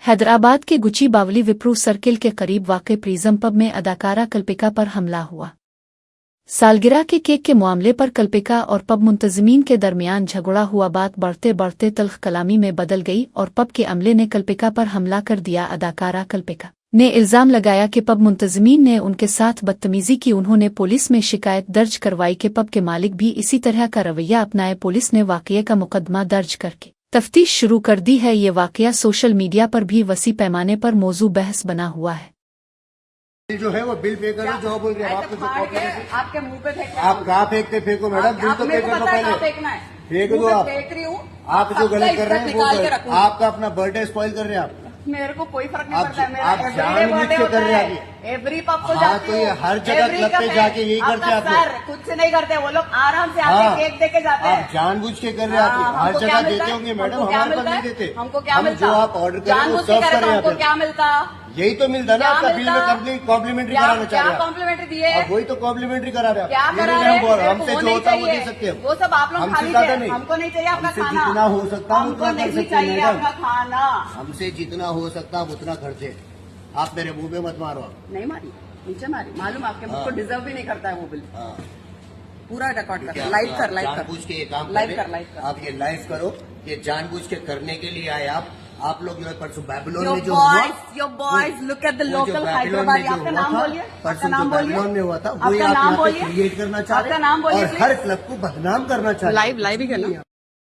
हैदराबाद के गुची बावली विप्रू सर्किल के करीब वाक़ प्रिज्म पब में अदाकारा कल्पिका पर हमला हुआ। सालगिरह के केक के मामले पर कल्पिका और पब मुंतज़मीन के दरमियान झगड़ा हुआ। बात बढ़ते बढ़ते तल्ख कलामी में बदल गई और पब के अमले ने कल्पिका पर हमला कर दिया। अदाकारा कल्पिका ने इल्ज़ाम लगाया कि पब मुंतज़मीन ने उनके साथ बदतमीज़ी की। उन्होंने पुलिस में शिकायत दर्ज करवाई कि पब के मालिक भी इसी तरह का रवैया अपनाए। पुलिस ने वाक़ये का मुकदमा दर्ज करके तफ्तीश शुरू कर दी है। ये वाक़या सोशल मीडिया पर भी वसी पैमाने पर मौजू बहस बना हुआ है। जो है वो बिल पे करो, जो बोल रहे हैं आपके मुंह पे फेंक। आप कहाँ फेंकते? फेंको मैडम, बिल तो पे कर दो पहले। फेंक दो आप। आप जो गलत कर रहे हैं वो आपका अपना बर्थडे स्पॉइल कर रहे हैं आप। मेरे को कोई फर्क नहीं पड़ता है। मेरा आप जानबूझ के कर रहे हैं। एवरी पब को हाँ, तो ये हर जगह क्लब पे जाके यही करते हैं आप लोग। खुद से नहीं करते वो लोग, आराम से आके केक दे के जाते हैं। आप जानबूझ के कर रहे हैं। आप हर जगह देते होंगे मैडम, हमारे पास नहीं देते। हमको क्या मिलता? जो आप ऑर्डर कर रहे हैं वो सर्व कर रहे हैं। क्या मिलता? यही तो मिलता ना आपका बिल में कॉम्प्लीमेंट्री कराना चाह रहे हैं। कॉम्प्लीमेंट्री दिए, वही तो कॉम्प्लीमेंट्री करा रहे हैं। क्या करा रहे हैं? हमसे जो होता है वो दे सकते हैं। वो सब आप लोग खा लीजिए, हमको नहीं चाहिए आपका खाना। जितना हो सकता है उतना कर सकते हैं मैडम। आपका खाना हमसे जितना हो सकता है उतना खर्चे। आप मेरे मुंह पे मत मारो। नहीं मारी, नीचे मारी। मालूम आपके मुझ को डिजर्व भी नहीं करता है वो बिल। पूरा रिकॉर्ड कर, लाइव कर, लाइव कर। जानबूझ के ये काम लाइव कर, लाइव कर। आप ये लाइव करो। ये जानबूझ के करने के लिए आए आप लोग जो है परसों बैबलोन में जो your boys look at the local Hyderabad. आपका नाम बोलिए, परसों जो बैबलोन में हुआ था वही आप यहाँ पे क्रिएट करना चाह रहे हैं और हर क्लब को बदनाम करना चाह रहे हैं। लाइव ही करना।